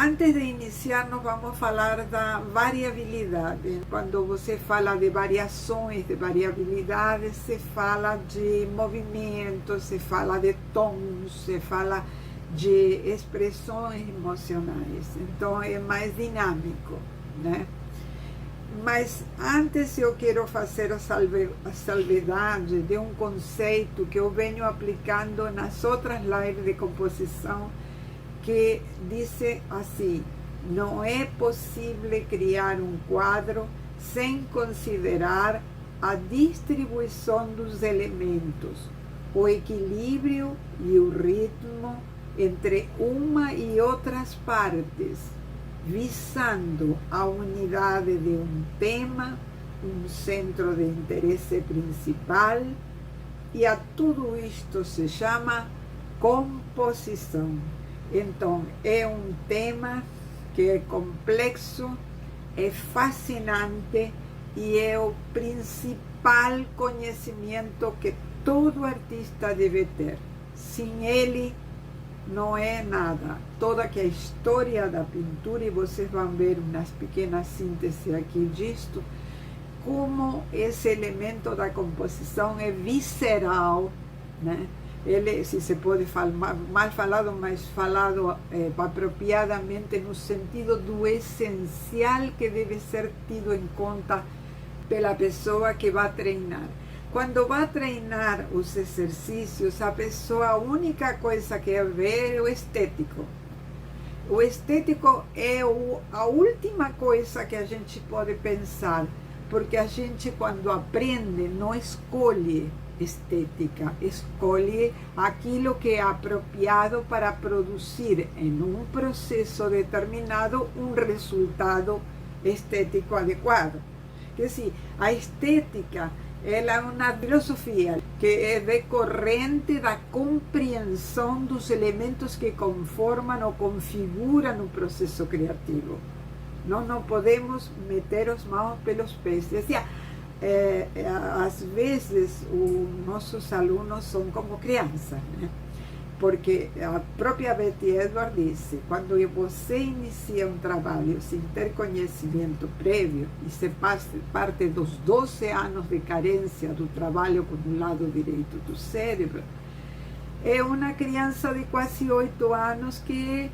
Antes de iniciar, nós vamos falar da variabilidade. Quando você fala de variações, de variabilidade, se fala de movimentos, se fala de tons, se fala de expressões emocionais. Então, é mais dinâmico, né? Mas antes eu quero fazer a salvedade de um conceito que eu venho aplicando nas outras lives de composição, que diz assim: não é possível criar um quadro sem considerar a distribuição dos elementos, o equilíbrio e o ritmo entre uma e outras partes, visando a unidade de um tema, um centro de interesse principal, e a tudo isto se chama composição. Então, é um tema que é complexo, é fascinante e é o principal conhecimento que todo artista deve ter. Sem ele, não é nada. Toda a história da pintura, e vocês vão ver umas pequenas sínteses aqui disto, como esse elemento da composição é visceral, né? Ele, se se pode falar, mal falado, mas falado apropriadamente, no sentido do essencial que deve ser tido em conta pela pessoa que vai treinar. Quando vai treinar os exercícios, a pessoa, a única coisa que vê é o estético. O estético é a última coisa que a gente pode pensar, porque a gente, quando aprende, não escolhe estética, escolhe aquilo que é apropriado para produzir em um processo determinado um resultado estético adequado. Quer dizer, a estética, ela é uma filosofia que é decorrente da compreensão dos elementos que conformam ou configuram o processo criativo. Nós não podemos meter as mãos pelos pés. Às vezes, os nossos alunos são como crianças, né? Porque a própria Betty Edwards disse: quando você inicia um trabalho sem ter conhecimento prévio, e se parte dos 12 anos de carência do trabalho com o lado direito do cérebro, é uma criança de quase 8 anos que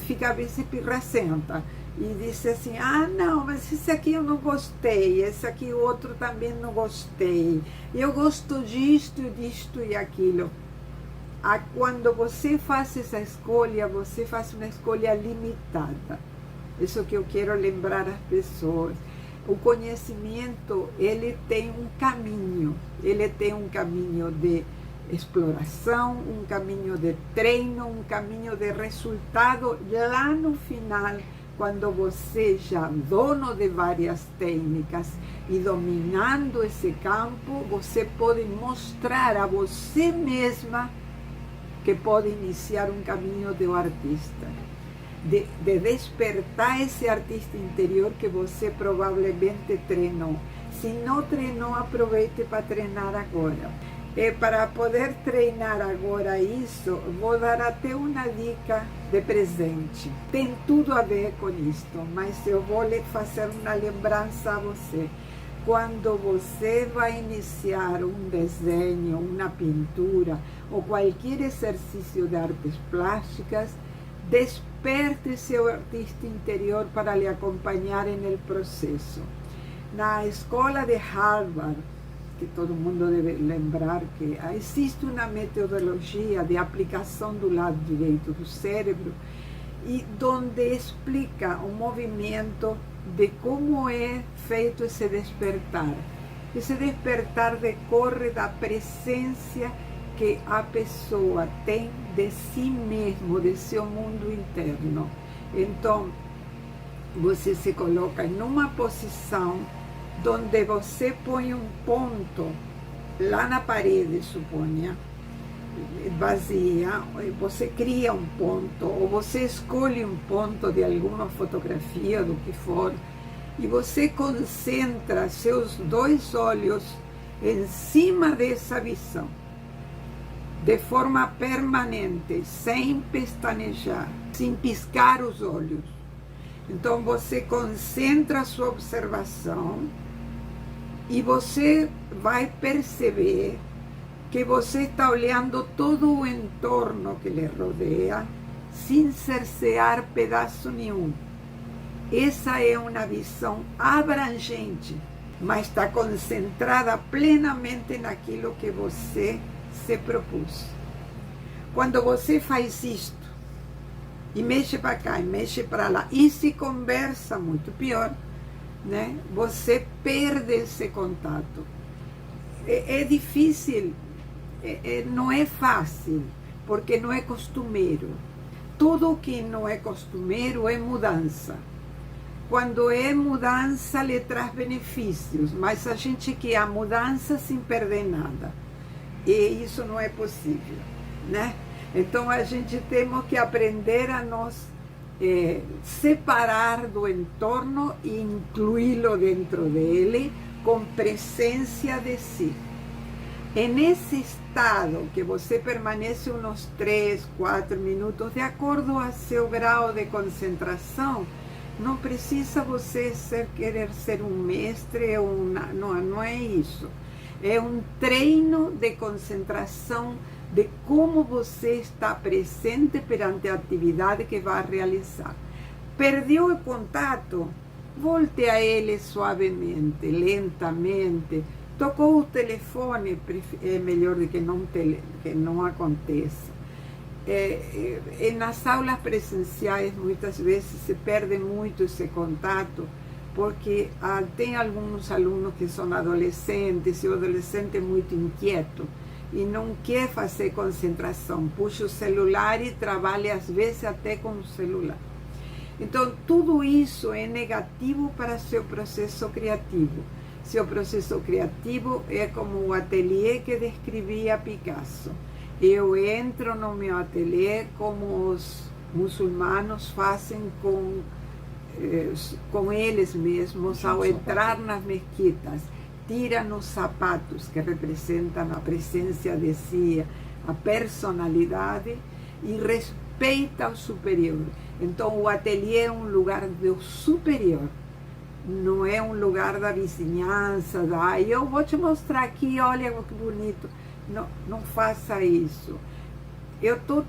fica a vezes pirracenta e diz assim: ah, não, mas esse aqui eu não gostei, esse aqui o outro também não gostei, eu gosto disto, disto e aquilo. Quando você faz essa escolha, você faz uma escolha limitada. Isso que eu quero lembrar às pessoas. O conhecimento, ele tem um caminho de exploração, um caminho de treino, um caminho de resultado. Lá no final, quando você já é dono de várias técnicas e dominando esse campo, você pode mostrar a você mesma que pode iniciar um caminho do artista, de despertar esse artista interior que você provavelmente treinou. Se não treinou, aproveite para treinar agora. E para poder treinar agora isso, vou dar até uma dica de presente. Tem tudo a ver com isto, mas eu vou lhe fazer uma lembrança a você. Quando você vai iniciar um desenho, uma pintura ou qualquer exercício de artes plásticas, desperte seu artista interior para lhe acompanhar no processo. Na escola de Harvard, que todo mundo deve lembrar que existe uma metodologia de aplicação do lado direito do cérebro, e onde explica o movimento de como é feito esse despertar. Esse despertar decorre da presença que a pessoa tem de si mesmo, de seu mundo interno. Então, você se coloca em uma posição onde você põe um ponto lá na parede, suponha, vazia, você cria um ponto, ou você escolhe um ponto de alguma fotografia, do que for, e você concentra seus 2 olhos em cima dessa visão. de forma permanente, sem pestanejar, sem piscar os olhos. Então você concentra a sua observação e você vai perceber que você está olhando todo o entorno que lhe rodeia, sem cercear pedaço nenhum. Essa é uma visão abrangente, mas está concentrada plenamente naquilo que você se propôs. Quando você faz isto, e mexe para cá, e mexe para lá, e se conversa muito pior, né? Você perde esse contato. É difícil, não é fácil, porque não é costumeiro. Tudo que não é costumeiro é mudança. Quando é mudança, lhe traz benefícios, mas a gente quer a mudança sem perder nada. E isso não é possível, né? Então a gente temos que aprender a nos separar do entorno e incluí-lo dentro dele com presença de si. É nesse estado que você permanece uns 3, 4 minutos, de acordo ao seu grau de concentração. Não precisa você querer ser um mestre, não é isso. É um treino de concentração, de como você está presente perante a atividade que vai realizar. Perdeu o contato? Volte a ele suavemente, lentamente. Tocou o telefone, é melhor do que não aconteça. Nas aulas presenciais, muitas vezes se perde muito esse contato, porque tem alguns alunos que são adolescentes, e o adolescente é muito inquieto e não quer fazer concentração, puxa o celular e trabalha às vezes até com o celular. Então, tudo isso é negativo para seu processo criativo. Seu processo criativo é como o ateliê que descrevia Picasso. Eu entro no meu ateliê como os muçulmanos fazem com eles mesmos ao entrar nas mesquitas. Tiram os sapatos que representam a presença de si, a personalidade, e respeita o superior. Então o ateliê é um lugar do superior. Não é um lugar da vizinhança, eu vou te mostrar aqui, olha que bonito. Não faça isso. Eu estou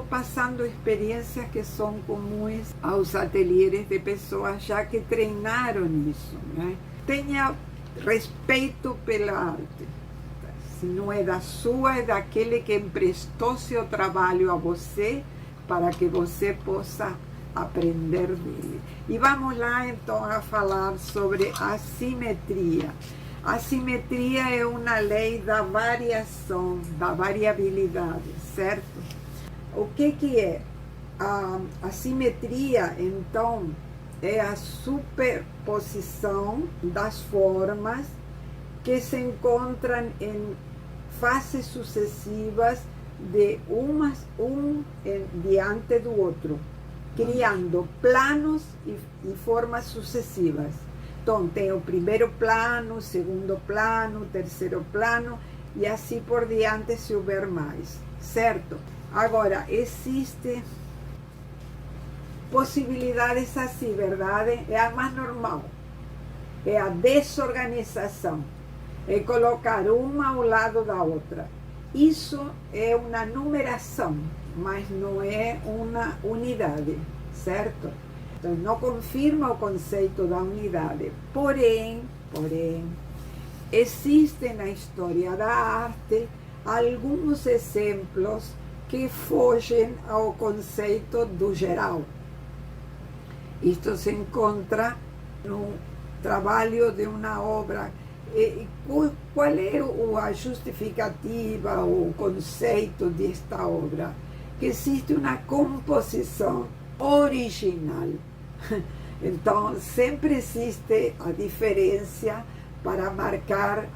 passando experiências que são comuns aos ateliês de pessoas já que treinaram isso, né? Tenha respeito pela arte. Se não é da sua, é daquele que emprestou seu trabalho a você para que você possa aprender dele. E vamos lá então a falar sobre a simetria. A simetria é uma lei da variação, da variabilidade, certo? O que é? A simetria, então, é a superposição das formas que se encontram em fases sucessivas de um diante do outro, criando planos e formas sucessivas. Então, tem o primeiro plano, o segundo plano, o terceiro plano, e assim por diante, se houver mais, certo? Agora, existem possibilidades assim, verdade? É a mais normal. É a desorganização. É colocar uma ao lado da outra. Isso é uma numeração, mas não é uma unidade, certo? Então, não confirma o conceito da unidade. Porém, existem na história da arte alguns exemplos que fogem ao conceito do geral. Isto se encontra no trabalho de uma obra. Qual é a justificativa, o conceito desta obra? Que existe uma composição original. Então, sempre existe a diferença para marcar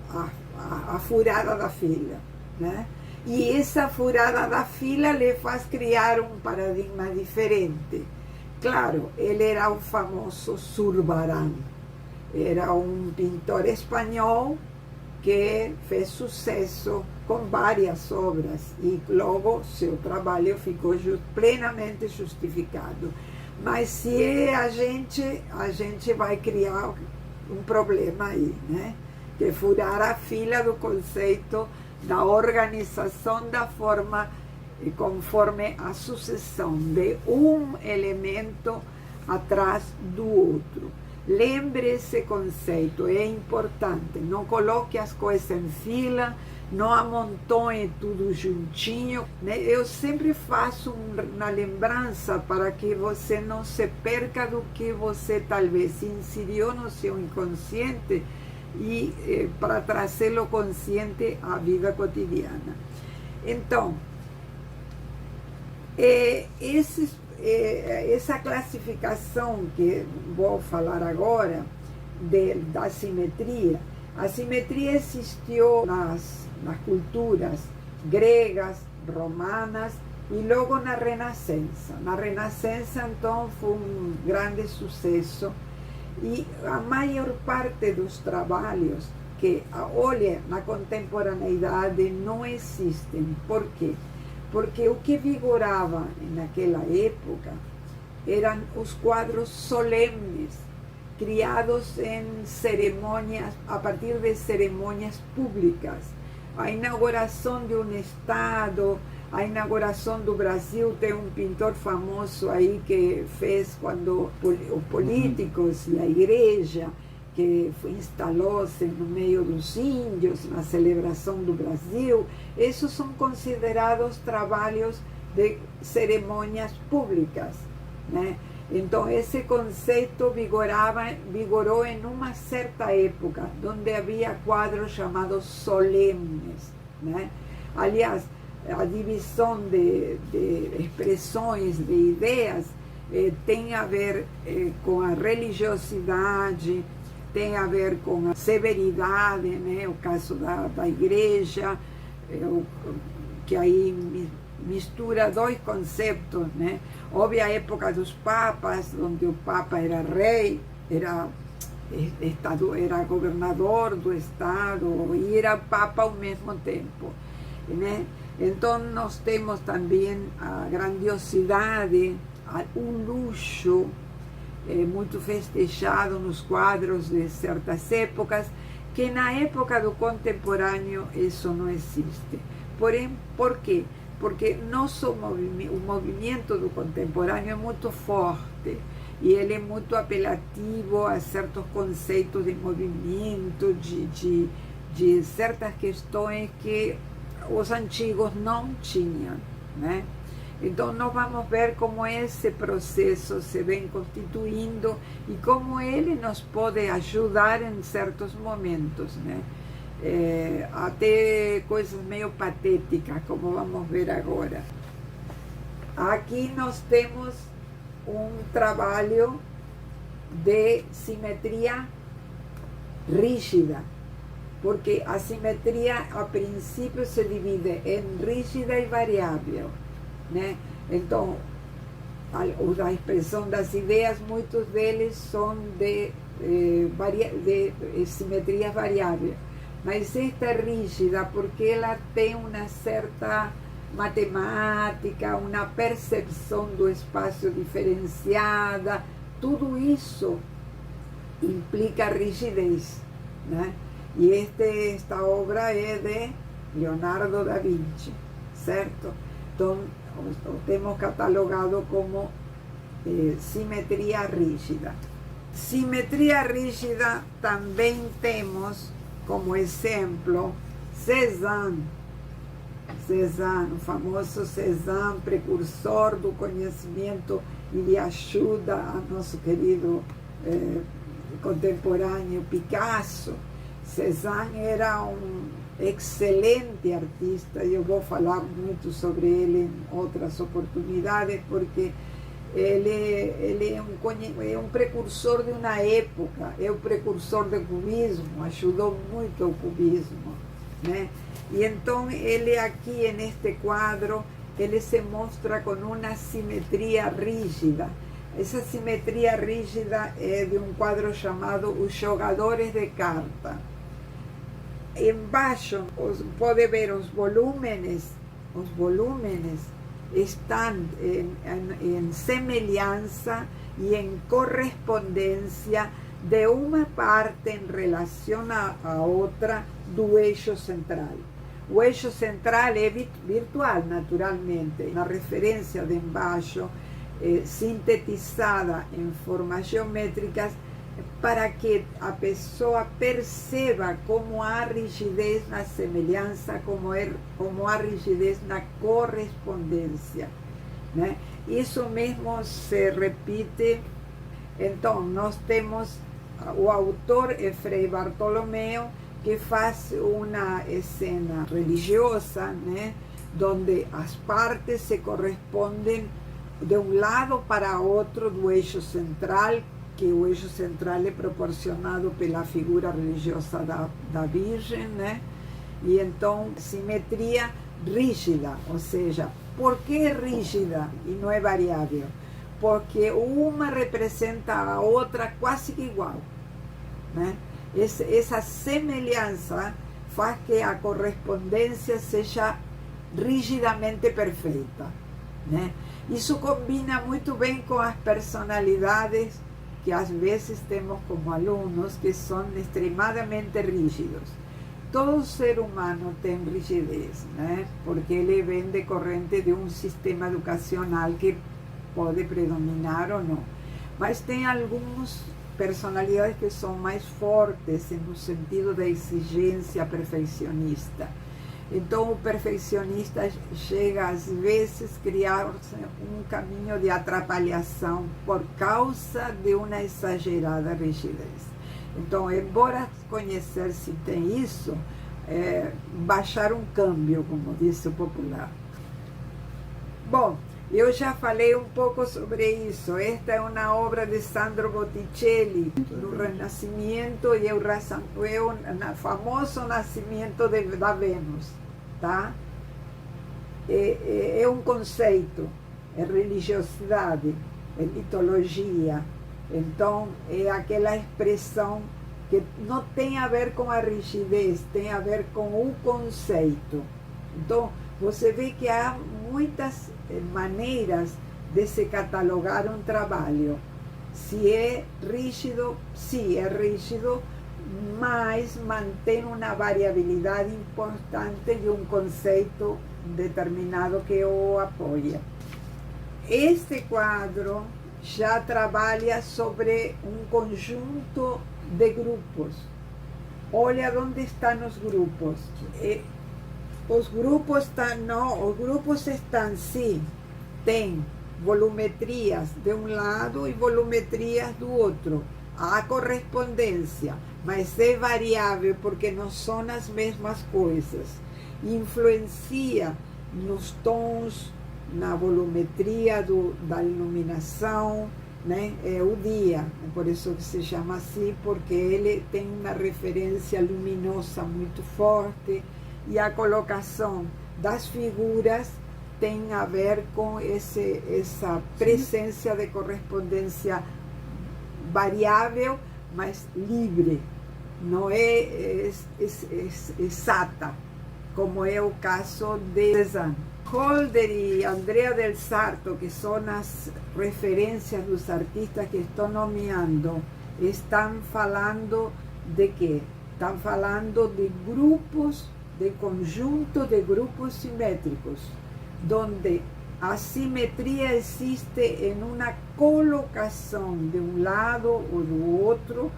a furada da fila, né? E essa furada da fila lhe faz criar um paradigma diferente. Claro, ele era o famoso Zurbarán. Era um pintor espanhol que fez sucesso com várias obras e logo seu trabalho ficou plenamente justificado. Mas se a gente vai criar um problema aí, né? Que é furar a fila do conceito da organização da forma conforme a sucessão de um elemento atrás do outro. Lembre esse conceito, é importante. Não coloque as coisas em fila, não amontoe tudo juntinho, né? Eu sempre faço uma lembrança para que você não se perca do que você talvez inseriu no seu inconsciente e para trazê-lo consciente à vida cotidiana. Então, essa classificação que vou falar agora da simetria, a simetria existiu nas culturas gregas, romanas e logo na Renascença. Na Renascença, então, foi um grande sucesso e a maior parte dos trabalhos que, olha, na contemporaneidade não existem. Por quê? Porque o que vigorava naquela época eram os quadros solenes, criados em cerimônias, a partir de cerimônias públicas. A inauguração de um Estado, a inauguração do Brasil, tem um pintor famoso aí que fez quando os políticos e a igreja, que instalou-se no meio dos índios, na celebração do Brasil, esses são considerados trabalhos de cerimônias públicas, né? Então, esse conceito vigorou em uma certa época, onde havia quadros chamados solenes, né? Aliás, a divisão de expressões, de ideias, tem a ver com a religiosidade, tem a ver com a severidade, né? O caso da igreja, que aí mistura dois conceitos, né? Houve a época dos papas, onde o papa era rei, era governador do estado e era papa ao mesmo tempo, né? Então nós temos também a grandiosidade, um luxo muito festejado nos quadros de certas épocas, que na época do contemporâneo isso não existe. Porém, por quê? Porque o movimento do contemporâneo é muito forte e ele é muito apelativo a certos conceitos de movimento, de certas questões que os antigos não tinham, né? Então, nós vamos ver como esse processo se vem constituindo e como ele nos pode ajudar em certos momentos, né? Até coisas meio patéticas, como vamos ver agora. Aqui nós temos um trabalho de simetria rígida, porque a simetria, a princípio, se divide em rígida e variável, né? Então, a expressão das ideias, muitos deles são de simetria variável, mas esta é rígida porque ela tem uma certa matemática, uma percepção do espaço diferenciada, tudo isso implica rigidez, né? E esta obra é de Leonardo da Vinci, certo? Então, o temos catalogado como simetria rígida. Simetria rígida também temos como exemplo Cézanne, o famoso Cézanne, precursor do conhecimento e de ajuda a nosso querido contemporâneo Picasso. Cézanne era um excelente artista e eu vou falar muito sobre ele em outras oportunidades, porque ele é um precursor de uma época, é o precursor do cubismo, ajudou muito ao cubismo, né? E então ele aqui neste quadro, ele se mostra com uma simetria rígida. Essa simetria rígida é de um quadro chamado Os Jogadores de Carta. Embaixo, pode ver os volúmenes estão em semelhança e em correspondência de uma parte em relação à outra do eixo central. O eixo central é virtual, naturalmente, na referência de embaixo, sintetizada em formas geométricas, para que a pessoa perceba como há rigidez na semelhança, como há rigidez na correspondência, né? Isso mesmo se repite. Então, nós temos o autor é Frei Bartolomeu, que faz uma cena religiosa, né, onde as partes se correspondem de um lado para outro do eixo central, que o eixo central é proporcionado pela figura religiosa da Virgem, né? E então, simetria rígida, ou seja, por que rígida e não é variável? Porque uma representa a outra quase que igual, né? Essa semelhança faz que a correspondência seja rigidamente perfeita, né? Isso combina muito bem com as personalidades que às vezes temos como alunos, que são extremadamente rígidos. Todo ser humano tem rigidez, né? Porque ele vem decorrente de um sistema educacional que pode predominar ou não. Mas tem algumas personalidades que são mais fortes no sentido da exigência perfeccionista. Então, o perfeccionista chega, às vezes, a criar um caminho de atrapalhação por causa de uma exagerada rigidez. Então, embora conhecer se tem isso, baixar um câmbio, como disse o popular. Bom, eu já falei um pouco sobre isso. Esta é uma obra de Sandro Botticelli, do Renascimento, e é o famoso nascimento da Vênus, tá? É um conceito, é religiosidade, é mitologia. Então, é aquela expressão que não tem a ver com a rigidez, tem a ver com o conceito. Então, você vê que há muitas maneiras de se catalogar um trabalho. Se é rígido, sim, é rígido, mas mantém uma variabilidade importante de um conceito determinado que o apoia. Este quadro já trabalha sobre um conjunto de grupos. Olha onde estão os grupos. Os grupos estão, sim, tem volumetrias de um lado e volumetrias do outro. Há correspondência, mas é variável porque não são as mesmas coisas. Influencia nos tons, na volumetria da iluminação, né? É o dia, por isso que se chama assim, porque ele tem uma referência luminosa muito forte. E a colocação das figuras tem a ver com essa presença de correspondência variável, mas livre. Não é exata, como é o caso de Cézanne. Holder e Andrea del Sarto, que são as referências dos artistas que estou nomeando, estão falando de quê? Estão falando de grupos, de conjunto de grupos simétricos, donde a simetria existe em uma colocação de um lado ou do outro,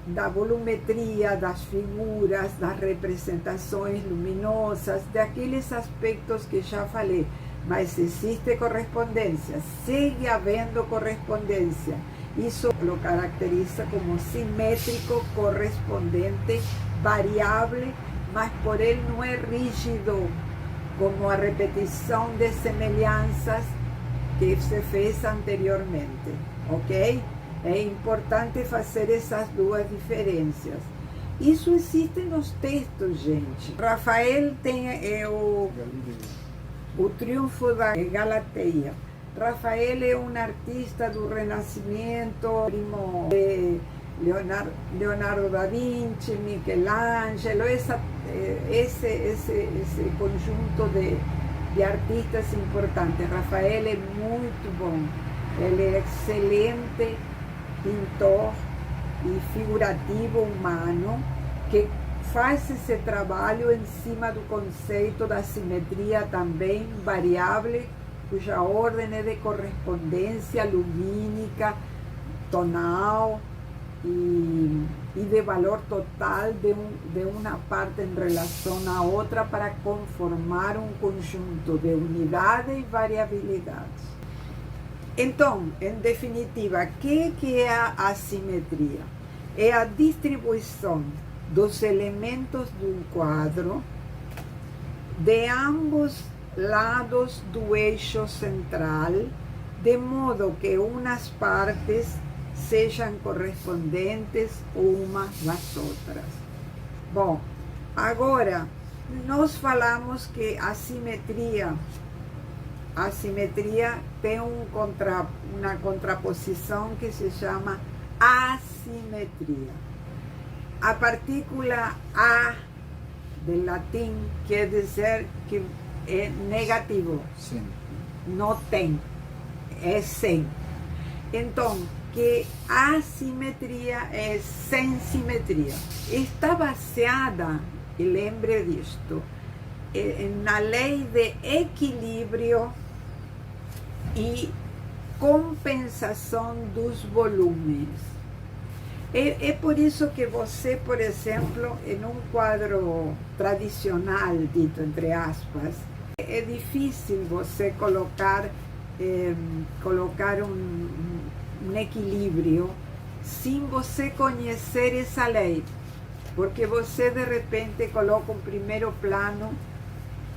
da volumetria, das figuras, das representações luminosas, daqueles aspectos que já falei. Mas existe correspondência, segue havendo correspondência. Isso o caracteriza como simétrico, correspondente, variável, mas por ele não é rígido, como a repetição de semelhanças que se fez anteriormente, ok? É importante fazer essas duas diferenças. Isso existe nos textos, gente. Rafael tem o Triunfo da Galateia. Rafael é um artista do Renascimento, primo de Leonardo da Vinci, Michelangelo, esse conjunto de artistas importantes. Rafael é muito bom, ele é excelente pintor e figurativo humano, que faz esse trabalho em cima do conceito da simetria também variável, cuja ordem é de correspondência lumínica, tonal e de valor total de uma parte em relação à outra para conformar um conjunto de unidade e variabilidade. Então, em definitiva, o que é a assimetria? É a distribuição dos elementos de um quadro de ambos lados do eixo central, de modo que umas partes sejam correspondentes umas das outras. Bom, agora, nós falamos que a simetria tem uma contraposição que se chama assimetria. A partícula A, do latim, quer dizer que é negativo. Sim. Não tem, é sem. Então, que a simetria é sem simetria. Está baseada, e lembre disto, na lei de equilíbrio e compensação dos volumes. É por isso que você, por exemplo, em um quadro tradicional, dito entre aspas, é difícil você colocar um equilíbrio sem você conhecer essa lei, porque você de repente coloca um primeiro plano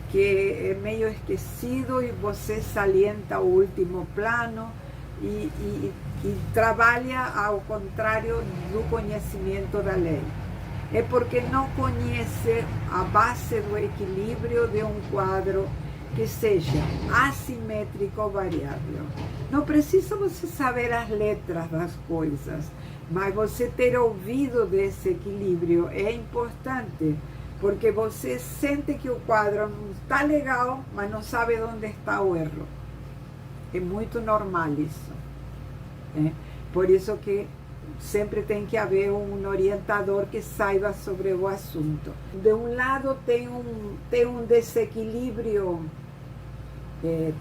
que é meio esquecido e você salienta o último plano e trabalha ao contrário do conhecimento da lei. É porque não conhece a base do equilíbrio de um quadro que seja assimétrico ou variável. Não precisa você saber as letras das coisas, mas você ter ouvido desse equilíbrio é importante, porque você sente que o quadro não está legal, mas não sabe onde está o erro. É muito normal isso. Por isso que sempre tem que haver um orientador que saiba sobre o assunto. De um lado tem um desequilíbrio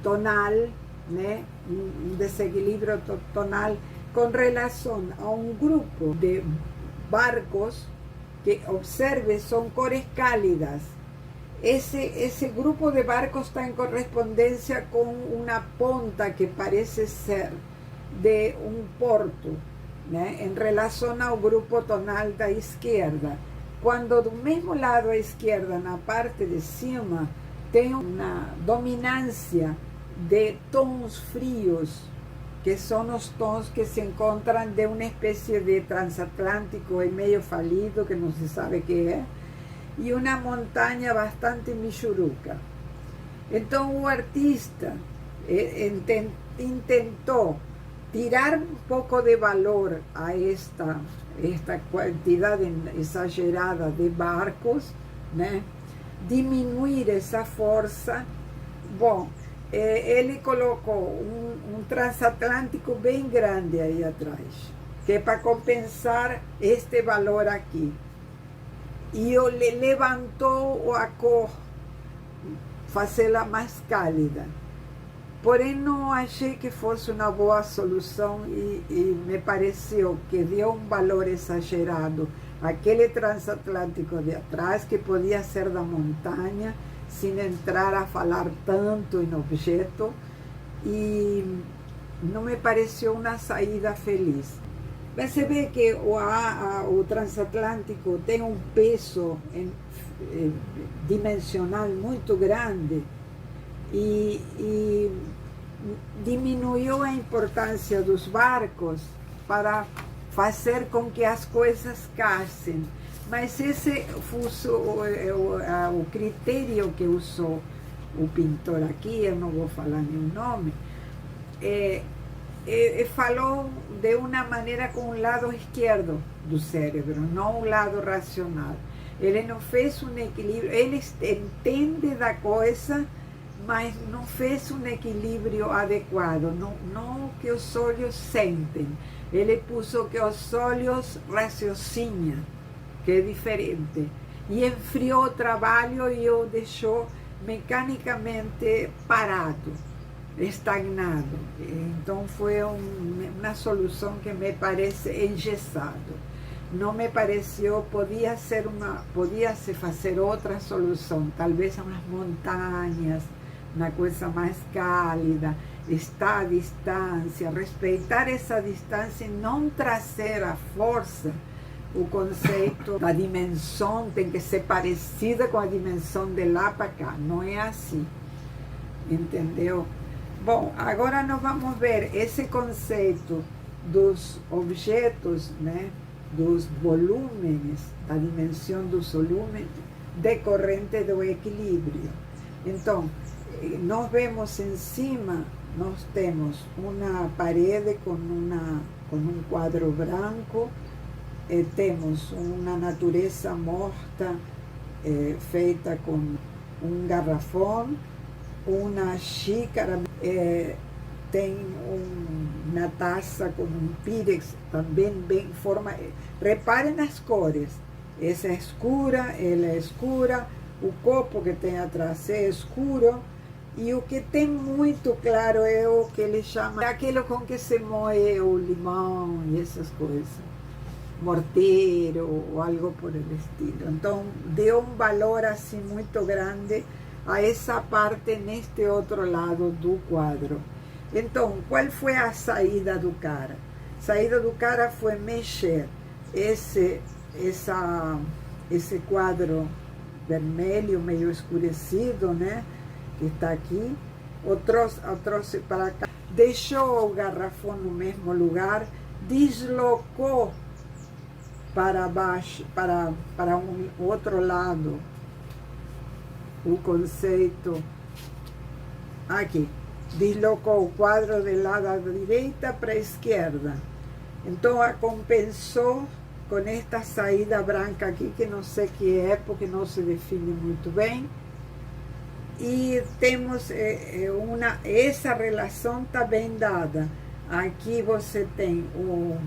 tonal, né? Um desequilíbrio tonal com relação a um grupo de barcos que, observe, são cores cálidas. Esse grupo de barcos está em correspondência com uma ponta que parece ser de um porto, né, em relação ao grupo tonal da esquerda. Quando do mesmo lado à esquerda, na parte de cima, tem uma dominância de tons frios, que são os tons que se encontram de uma espécie de transatlântico e meio falido, que não se sabe o que é, e uma montanha bastante michuruca. Então o artista intentou tirar um pouco de valor a esta quantidade exagerada de barcos, né? Diminuir essa força. Bom, ele colocou um transatlântico bem grande aí atrás, que é para compensar este valor aqui. E ele levantou a cor, fazê-la mais cálida. Porém, não achei que fosse uma boa solução e me pareceu que deu um valor exagerado àquele transatlântico de atrás, que podia ser da montanha, sem entrar a falar tanto em objeto, e não me pareceu uma saída feliz. Você vê que o transatlântico tem um peso dimensional muito grande, e diminuiu a importância dos barcos para fazer com que as coisas casem. Mas esse foi o critério que usou o pintor aqui, eu não vou falar nenhum nome, falou de uma maneira com o lado esquerdo do cérebro, não o lado racional. Ele não fez um equilíbrio, ele entende da coisa, mas não fez um equilíbrio adequado, não que os olhos sentem. Ele puso que os olhos raciocinam, que é diferente. E enfriou o trabalho e o deixou mecanicamente parado, estagnado. Então foi uma solução que me parece engessado. Não me pareceu, podia se fazer outra solução, talvez umas montanhas, uma coisa mais cálida, estar à distância, respeitar essa distância e não trazer a força. O conceito da dimensão tem que ser parecida com a dimensão de lá para cá. Não é assim. Entendeu? Bom, agora nós vamos ver esse conceito dos objetos, né? Dos volúmenes, da dimensão dos volúmenes, decorrente do equilíbrio. Então, nós vemos em cima, nós temos uma parede com um quadro branco, temos uma natureza morta feita com um garrafão, uma xícara, tem uma taça com um pírex também bem forma. Reparem nas cores, essa é escura, ela é escura, o copo que tem atrás é escuro, e o que tem muito claro é o que ele chama, aquilo com que se moe o limão e essas coisas. Morteiro ou algo por el estilo. Então, deu um valor assim muito grande a essa parte neste outro lado do quadro. Então, qual foi a saída do cara? A saída do cara foi mexer esse quadro vermelho, meio escurecido, né? Que está aqui, o trouxe para cá, deixou o garrafão no mesmo lugar, deslocou para baixo, para um outro lado, o conceito aqui, deslocou o quadro do lado da direita para a esquerda. Então, a compensou com esta saída branca aqui, que não sei que é, porque não se define muito bem. E temos essa relação está bem dada. Aqui você tem o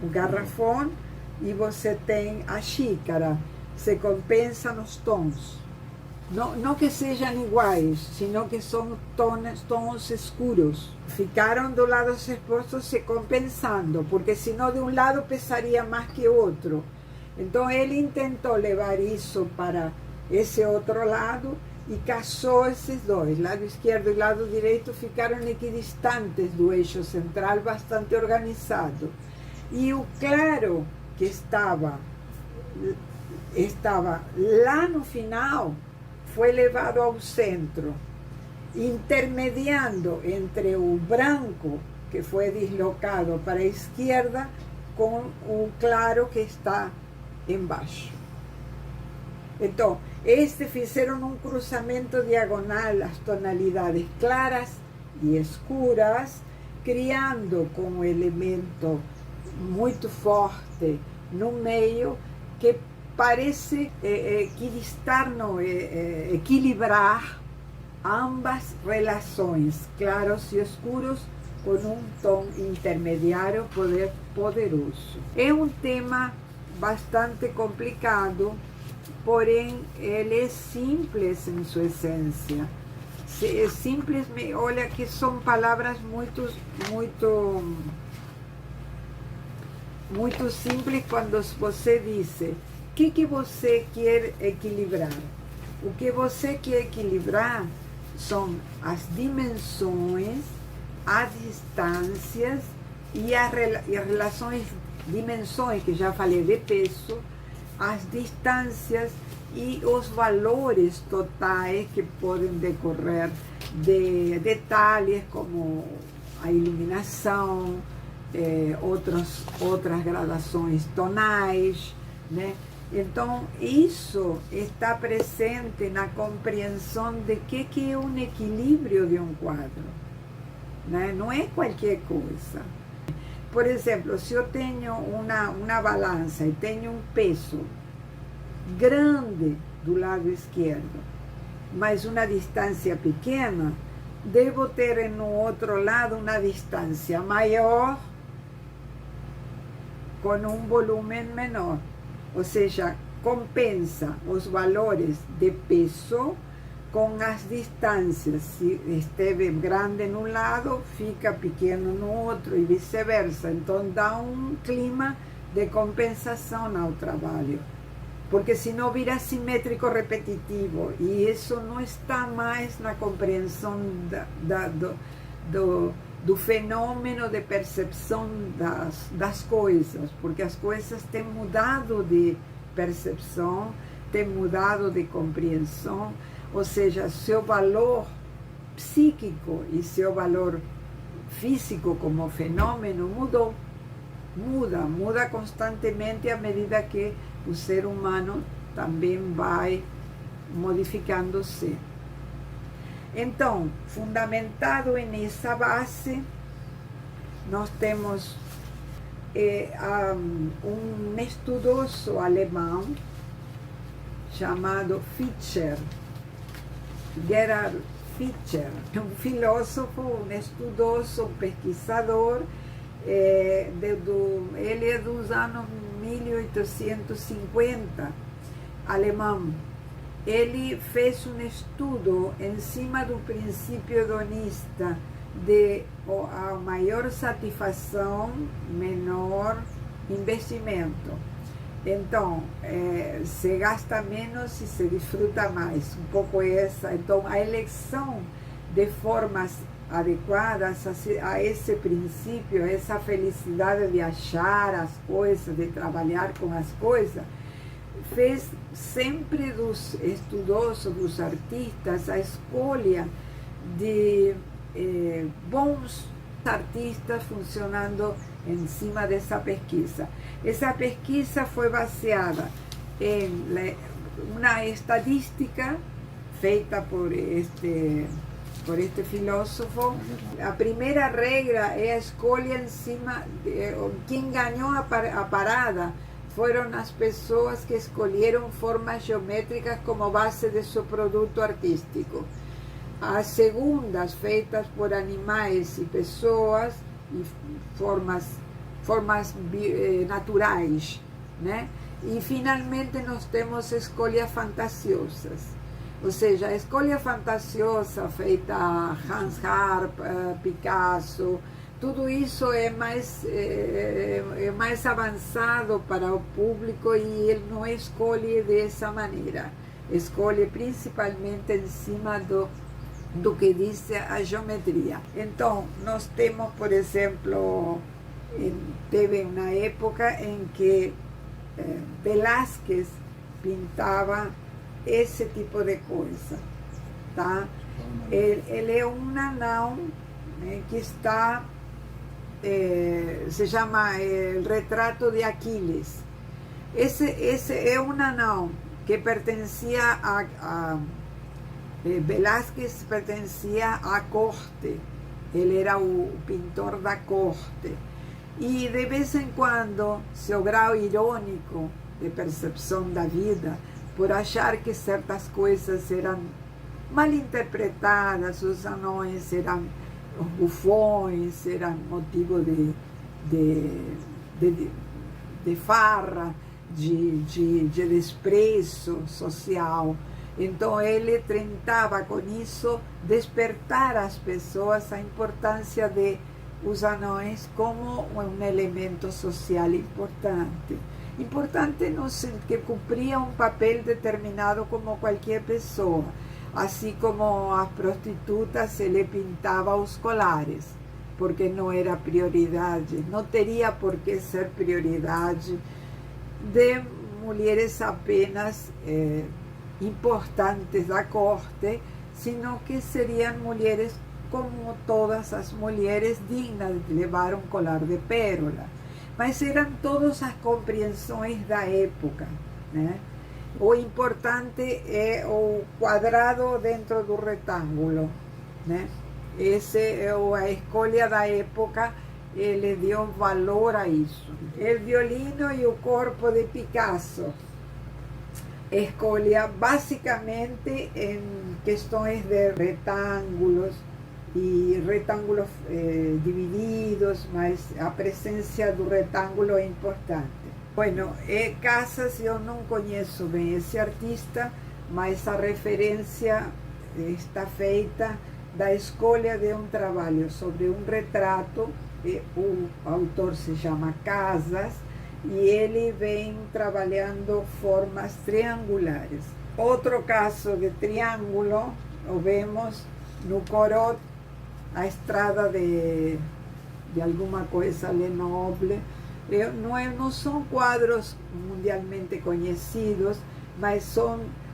garrafão e você tem a xícara. Se compensa nos tons. Não que sejam iguais, sino que são tons escuros. Ficaram do lado expostos se compensando, porque senão de um lado pesaria mais que o outro. Então ele tentou levar isso para esse outro lado e casou esses dois. Lado esquerdo e lado direito ficaram equidistantes do eixo central, bastante organizado. E o claro que estava lá no final, foi levado ao centro, intermediando entre o branco, que foi deslocado para a esquerda, com o claro que está embaixo. Então, fizeram um cruzamento diagonal, as tonalidades claras e escuras, criando com um elemento muito forte no meio, que parece equilibrar ambas relações, claros e escuros, com um tom intermediário poderoso. É um tema bastante complicado, porém ele é simples em sua essência. É simples, olha que são palavras muito simples quando você diz o que você quer equilibrar. O que você quer equilibrar são as dimensões, as distâncias e as relações, dimensões, que já falei de peso, as distâncias e os valores totais que podem decorrer de detalhes como a iluminação, outras gradações tonais, né? Então, isso está presente na compreensão de que é um equilíbrio de um quadro. né? Não é qualquer coisa. Por exemplo, se eu tenho uma balança e tenho um peso grande do lado esquerdo, mas uma distância pequena, devo ter no outro lado uma distância maior com um volume menor. Ou seja, compensa os valores de peso com as distâncias. Se esteve grande num lado, fica pequeno no outro e vice-versa. Então dá um clima de compensação ao trabalho. Porque senão vira simétrico repetitivo. E isso não está mais na compreensão do fenômeno de percepção das coisas. Porque as coisas têm mudado de percepção, têm mudado de compreensão. Ou seja, seu valor psíquico e seu valor físico como fenômeno mudou. Muda constantemente à medida que o ser humano também vai modificando-se. Então, fundamentado nessa base, nós temos um estudioso alemão chamado Fischer, Gerhard Fischer, um filósofo, um estudioso, um pesquisador. Ele é dos anos 1850, alemão. Ele fez um estudo em cima do princípio hedonista de a maior satisfação, menor investimento. Então, se gasta menos e se desfruta mais. Um pouco essa. Então, a eleição de formas adequadas a esse princípio, a essa felicidade de achar as coisas, de trabalhar com as coisas, fez sempre dos estudiosos, dos artistas, a escolha de bons artistas funcionando em cima dessa pesquisa. Essa pesquisa foi baseada em uma estatística feita por este filósofo. A primeira regra é a escolha em cima quem ganhou a parada foram as pessoas que escolheram formas geométricas como base de seu produto artístico. As segundas, feitas por animais e pessoas, e formas naturais, né? E finalmente nós temos escolhas fantasiosas. Ou seja, a escolha fantasiosa feita Hans Harp, Picasso, tudo isso é mais avançado para o público e ele não escolhe dessa maneira. Escolhe principalmente em cima do que diz a geometria. Então, nós temos, por exemplo, teve uma época em que Velázquez pintava esse tipo de coisa, tá? Ele é um anão, né, que está, se chama o Retrato de Aquiles. Esse é um anão que pertencia Velázquez pertencia à corte, ele era o pintor da corte. E de vez em quando, seu grau irônico de percepção da vida, por achar que certas coisas eram mal interpretadas, os anões eram os bufões, eram motivo de farra, de desprezo social. Então ele tentava com isso despertar às pessoas a importância de os anões como um elemento social importante. Importante no sentido que cumpria um papel determinado como qualquer pessoa. Assim como as prostitutas, ele pintava os colares, porque não era prioridade, não teria por que ser prioridade de mulheres apenas importantes da corte, sino que seriam mulheres como todas as mulheres dignas de levar um colar de pérola. Mas eram todas as compreensões da época, né? O importante é o quadrado dentro do retângulo, né? A escolha da época, ele deu valor a isso. O violino e o corpo de Picasso. Escolha basicamente em questões de retângulos e retângulos divididos, mas a presença do retângulo é importante. Bueno, Casas, eu não conheço bem esse artista, mas a referência está feita da escolha de um trabalho sobre um retrato. O autor se chama Casas, e ele vem trabalhando formas triangulares. Outro caso de triângulo, o vemos no Corot, a estrada de alguma coisa Lenoble. Não são quadros mundialmente conhecidos, mas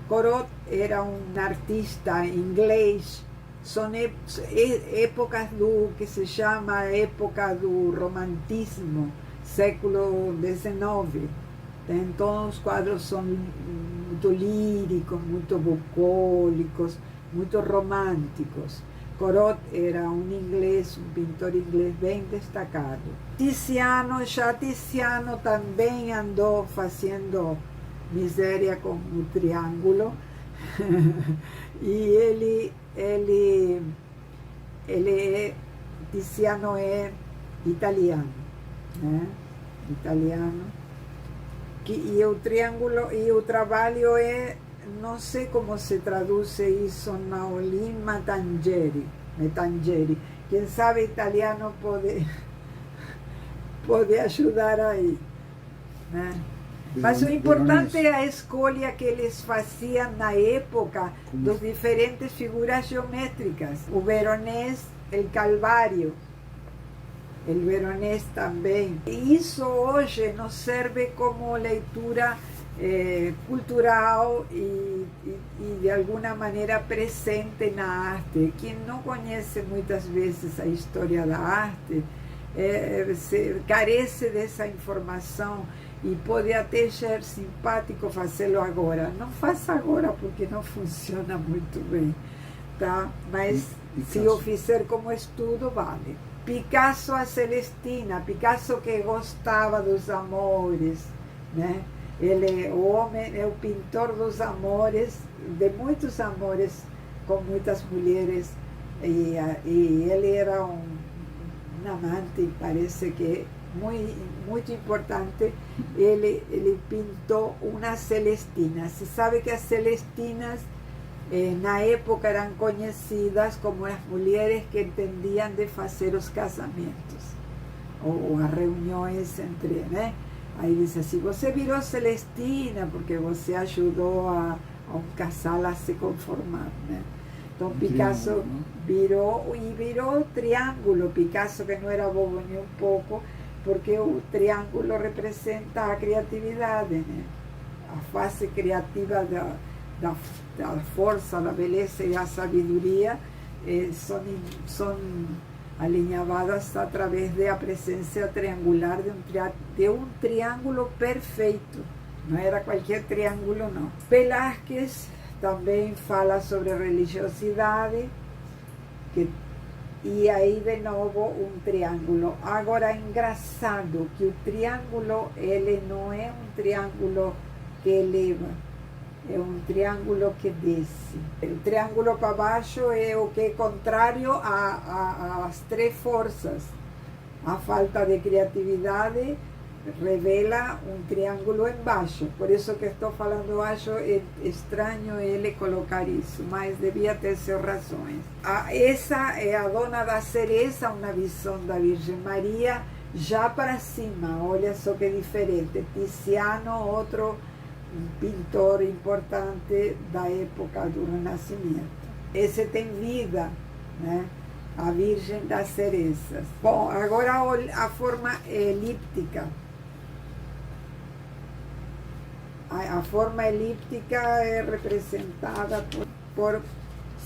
Corot era um artista inglês. São épocas do que se chama a época do romantismo, século XIX. Então os quadros são muito líricos, muito bucólicos, muito românticos. Corot era um inglês, um pintor inglês bem destacado. Tiziano também andou fazendo miséria com o triângulo. E Tiziano é italiano, né? Italiano. E o triângulo, e o trabalho é, não sei como se traduz isso, Naolin Matangeri. Quem sabe italiano pode ajudar aí, né? Mas o importante é a escolha que eles faziam na época das diferentes figuras geométricas. O veronês, o Calvário, o veronês também. E isso hoje nos serve como leitura cultural e de alguma maneira presente na arte. Quem não conhece muitas vezes a história da arte carece dessa informação e pode até ser simpático fazê-lo agora. Não faça agora porque não funciona muito bem, tá? Mas se eu fizer como estudo, vale. Picasso, a Celestina, Picasso que gostava dos amores, né? Ele, o homem, é o pintor dos amores, de muitos amores com muitas mulheres, e ele era um amante, parece que muito importante. Ele pintou uma Celestina. Se sabe que as Celestinas na época eram conhecidas como as mulheres que entendiam de fazer os casamentos ou as reuniões entre, né? Aí diz assim, você virou Celestina porque você ajudou a um casal a se conformar, né? Então Picasso virou triângulo. Picasso, que não era bobo nem um pouco, porque o triângulo representa a criatividade, né? A face criativa da força, da beleza e da sabedoria são alinhavadas através da presença triangular de um triângulo perfeito. Não era qualquer triângulo, não. Velázquez também fala sobre religiosidade, e aí de novo um triângulo. Agora é engraçado que o triângulo, ele não é um triângulo que eleva, é um triângulo que desce. O triângulo para baixo é o que é contrário às três forças. A falta de criatividade revela um triângulo embaixo. Por isso que estou falando baixo, é estranho ele colocar isso, mas devia ter suas razões. Essa é a Dona da Cereza, uma visão da Virgem Maria, já para cima. Olha só que diferente. Tiziano, outro pintor importante da época do Renascimento. Esse tem vida, né? A Virgem das Cerezas. Bom, agora a forma elíptica. A forma elíptica é representada por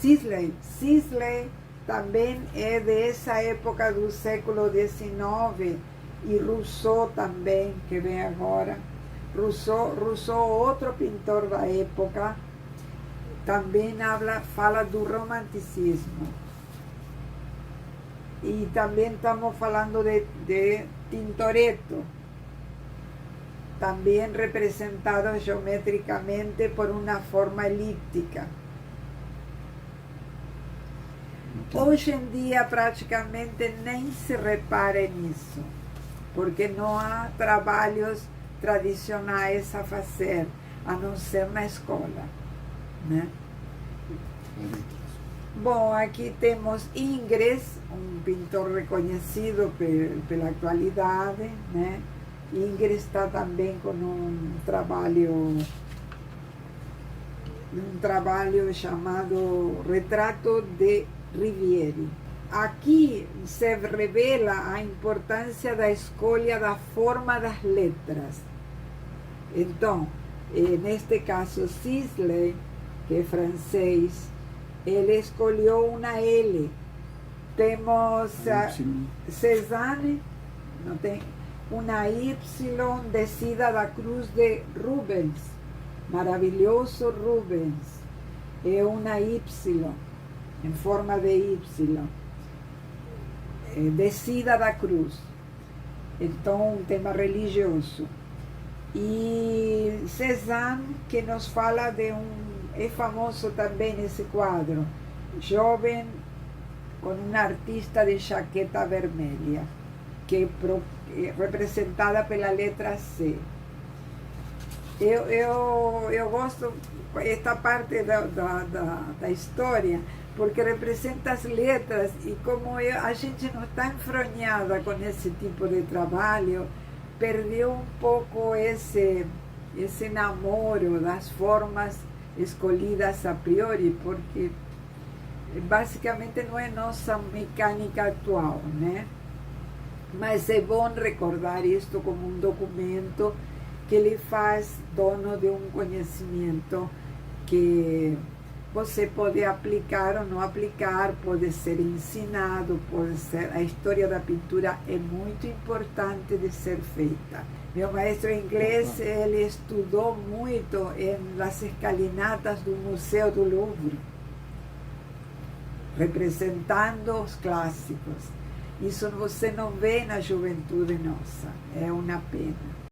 Sisley. Sisley também é dessa época do século XIX, e Rousseau também, que vem agora. Rousseau, outro pintor da época, também fala do romanticismo. E também estamos falando de Tintoretto, também representado geometricamente por uma forma elíptica. Hoje em dia praticamente nem se repara nisso, porque não há trabalhos tradicionais a fazer, a não ser na escola, né? Bom, aqui temos Ingres, um pintor reconhecido pela atualidade, né? Ingres está também com um trabalho chamado Retrato de Rivieri. Aqui se revela a importância da escolha da forma das letras. Então, neste caso, Sisley, que é francês, ele escolheu uma L. Temos Cézanne, não tem, uma Y descida da cruz de Rubens, maravilhoso Rubens, é uma Y, em forma de Y, descida da cruz, então um tema religioso. E Cézanne, que nos fala de é famoso também esse quadro, jovem com uma artista de jaqueta vermelha, que é representada pela letra C. Eu gosto esta parte da história, porque representa as letras, e como a gente não está enfronhada com esse tipo de trabalho, perdeu um pouco esse namoro das formas escolhidas a priori, porque basicamente não é nossa mecânica atual, né? Mas é bom recordar isto como um documento que lhe faz dono de um conhecimento que você pode aplicar ou não aplicar, pode ser ensinado, pode ser... A história da pintura é muito importante de ser feita. Meu maestro inglês, ele estudou muito nas escalinatas do Museu do Louvre, representando os clássicos. Isso você não vê na juventude nossa, é uma pena.